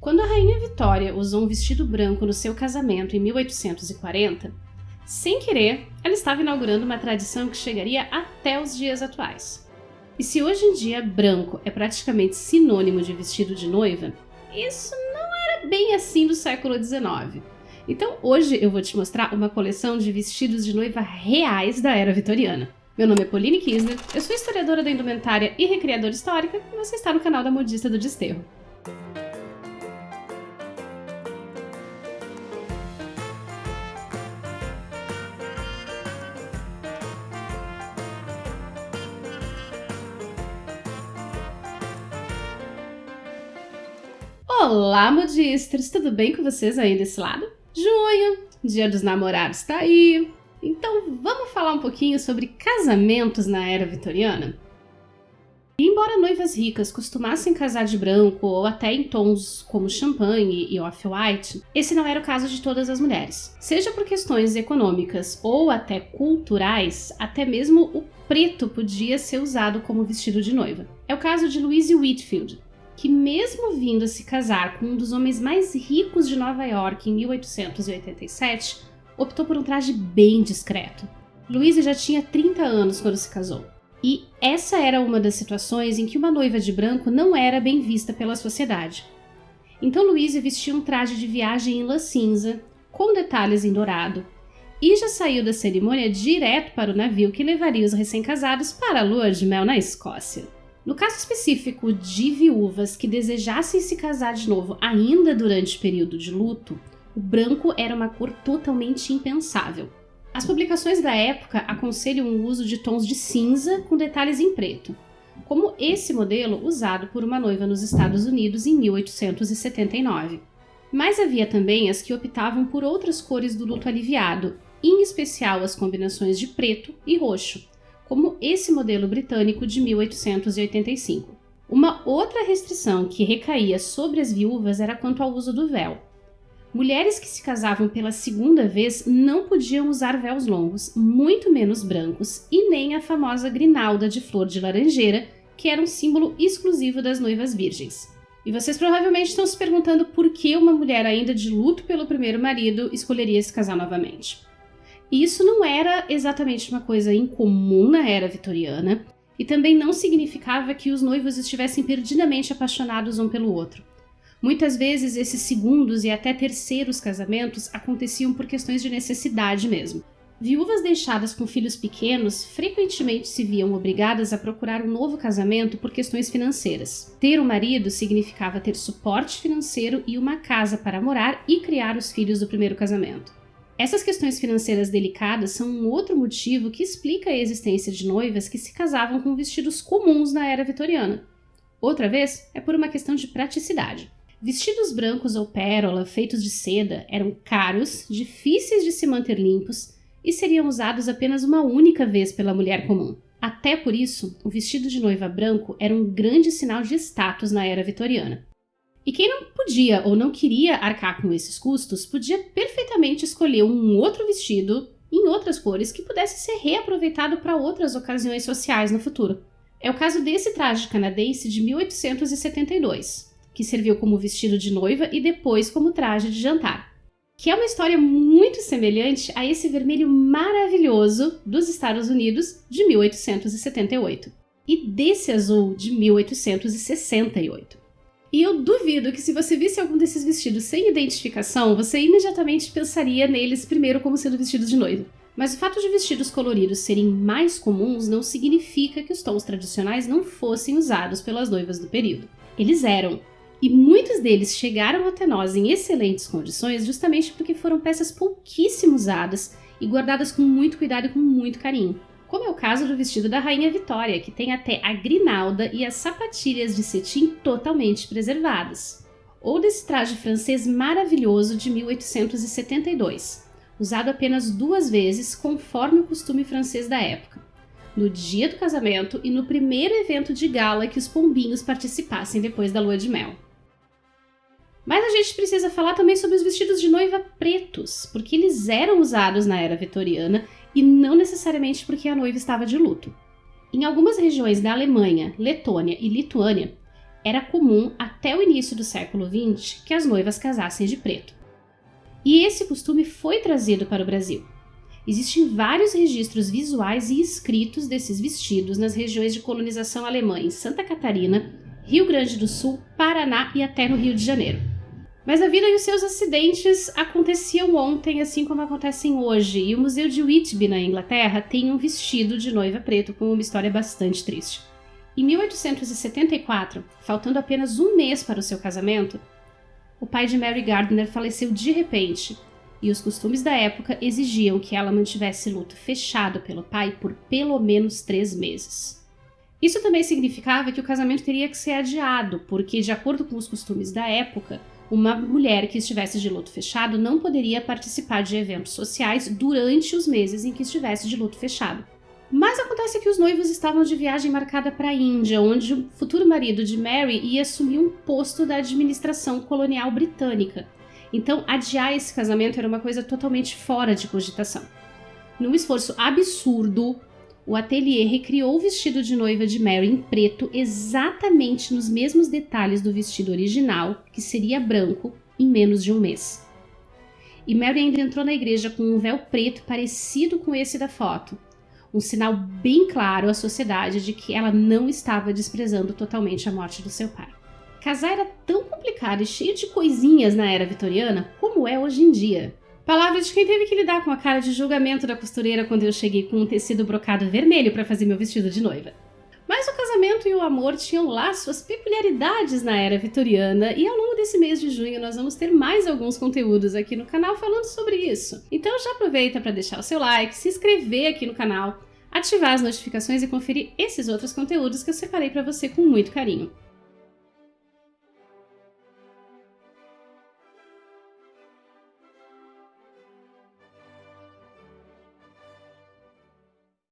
Quando a Rainha Vitória usou um vestido branco no seu casamento em 1840, sem querer, ela estava inaugurando uma tradição que chegaria até os dias atuais. E se hoje em dia branco é praticamente sinônimo de vestido de noiva, isso não era bem assim do século XIX. Então hoje eu vou te mostrar uma coleção de vestidos de noiva reais da era vitoriana. Meu nome é Pauline Kisler, eu sou historiadora da indumentária e recriadora histórica e você está no canal da Modista do Desterro. Olá, modistas! Tudo bem com vocês aí desse lado? Junho, Dia dos Namorados tá aí. Então vamos falar um pouquinho sobre casamentos na era vitoriana? E embora noivas ricas costumassem casar de branco ou até em tons como champanhe e off-white, esse não era o caso de todas as mulheres. Seja por questões econômicas ou até culturais, até mesmo o preto podia ser usado como vestido de noiva. É o caso de Louise Whitfield, que mesmo vindo a se casar com um dos homens mais ricos de Nova York em 1887, optou por um traje bem discreto. Louise já tinha 30 anos quando se casou, e essa era uma das situações em que uma noiva de branco não era bem vista pela sociedade. Então Louise vestiu um traje de viagem em lã cinza, com detalhes em dourado, e já saiu da cerimônia direto para o navio que levaria os recém-casados para a lua de mel na Escócia. No caso específico de viúvas que desejassem se casar de novo ainda durante o período de luto, o branco era uma cor totalmente impensável. As publicações da época aconselham o uso de tons de cinza com detalhes em preto, como esse modelo usado por uma noiva nos Estados Unidos em 1879. Mas havia também as que optavam por outras cores do luto aliviado, em especial as combinações de preto e roxo, como esse modelo britânico de 1885. Uma outra restrição que recaía sobre as viúvas era quanto ao uso do véu. Mulheres que se casavam pela segunda vez não podiam usar véus longos, muito menos brancos, e nem a famosa grinalda de flor de laranjeira, que era um símbolo exclusivo das noivas virgens. E vocês provavelmente estão se perguntando por que uma mulher ainda de luto pelo primeiro marido escolheria se casar novamente. E isso não era exatamente uma coisa incomum na era vitoriana, e também não significava que os noivos estivessem perdidamente apaixonados um pelo outro. Muitas vezes esses segundos e até terceiros casamentos aconteciam por questões de necessidade mesmo. Viúvas deixadas com filhos pequenos frequentemente se viam obrigadas a procurar um novo casamento por questões financeiras. Ter um marido significava ter suporte financeiro e uma casa para morar e criar os filhos do primeiro casamento. Essas questões financeiras delicadas são um outro motivo que explica a existência de noivas que se casavam com vestidos comuns na era vitoriana. Outra vez, é por uma questão de praticidade. Vestidos brancos ou pérola feitos de seda eram caros, difíceis de se manter limpos e seriam usados apenas uma única vez pela mulher comum. Até por isso, o vestido de noiva branco era um grande sinal de status na era vitoriana. E quem não podia ou não queria arcar com esses custos, podia perfeitamente escolher um outro vestido em outras cores que pudesse ser reaproveitado para outras ocasiões sociais no futuro. É o caso desse traje canadense de 1872, que serviu como vestido de noiva e depois como traje de jantar, que é uma história muito semelhante a esse vermelho maravilhoso dos Estados Unidos de 1878 e desse azul de 1868. E eu duvido que se você visse algum desses vestidos sem identificação, você imediatamente pensaria neles primeiro como sendo vestidos de noiva. Mas o fato de vestidos coloridos serem mais comuns não significa que os tons tradicionais não fossem usados pelas noivas do período. Eles eram, e muitos deles chegaram até nós em excelentes condições justamente porque foram peças pouquíssimo usadas e guardadas com muito cuidado e com muito carinho. Como é o caso do vestido da Rainha Vitória, que tem até a grinalda e as sapatilhas de cetim totalmente preservadas. Ou desse traje francês maravilhoso de 1872, usado apenas 2 vezes conforme o costume francês da época, no dia do casamento e no primeiro evento de gala que os pombinhos participassem depois da lua de mel. Mas a gente precisa falar também sobre os vestidos de noiva pretos, porque eles eram usados na era vitoriana e não necessariamente porque a noiva estava de luto. Em algumas regiões da Alemanha, Letônia e Lituânia, era comum até o início do século XX que as noivas casassem de preto. E esse costume foi trazido para o Brasil. Existem vários registros visuais e escritos desses vestidos nas regiões de colonização alemã em Santa Catarina, Rio Grande do Sul, Paraná e até no Rio de Janeiro. Mas a vida e os seus acidentes aconteciam ontem, assim como acontecem hoje, e o Museu de Whitby, na Inglaterra, tem um vestido de noiva preto com uma história bastante triste. Em 1874, faltando apenas um mês para o seu casamento, o pai de Mary Gardner faleceu de repente, e os costumes da época exigiam que ela mantivesse luto fechado pelo pai por pelo menos 3 meses. Isso também significava que o casamento teria que ser adiado, porque, de acordo com os costumes da época, uma mulher que estivesse de luto fechado não poderia participar de eventos sociais durante os meses em que estivesse de luto fechado. Mas acontece que os noivos estavam de viagem marcada para a Índia, onde o futuro marido de Mary ia assumir um posto da administração colonial britânica. Então, adiar esse casamento era uma coisa totalmente fora de cogitação. Num esforço absurdo, o ateliê recriou o vestido de noiva de Mary em preto exatamente nos mesmos detalhes do vestido original, que seria branco, em menos de um mês. E Mary ainda entrou na igreja com um véu preto parecido com esse da foto, um sinal bem claro à sociedade de que ela não estava desprezando totalmente a morte do seu pai. Casar era tão complicado e cheio de coisinhas na era vitoriana como é hoje em dia. Palavras de quem teve que lidar com a cara de julgamento da costureira quando eu cheguei com um tecido brocado vermelho para fazer meu vestido de noiva. Mas o casamento e o amor tinham lá suas peculiaridades na era vitoriana e ao longo desse mês de junho nós vamos ter mais alguns conteúdos aqui no canal falando sobre isso. Então já aproveita para deixar o seu like, se inscrever aqui no canal, ativar as notificações e conferir esses outros conteúdos que eu separei para você com muito carinho.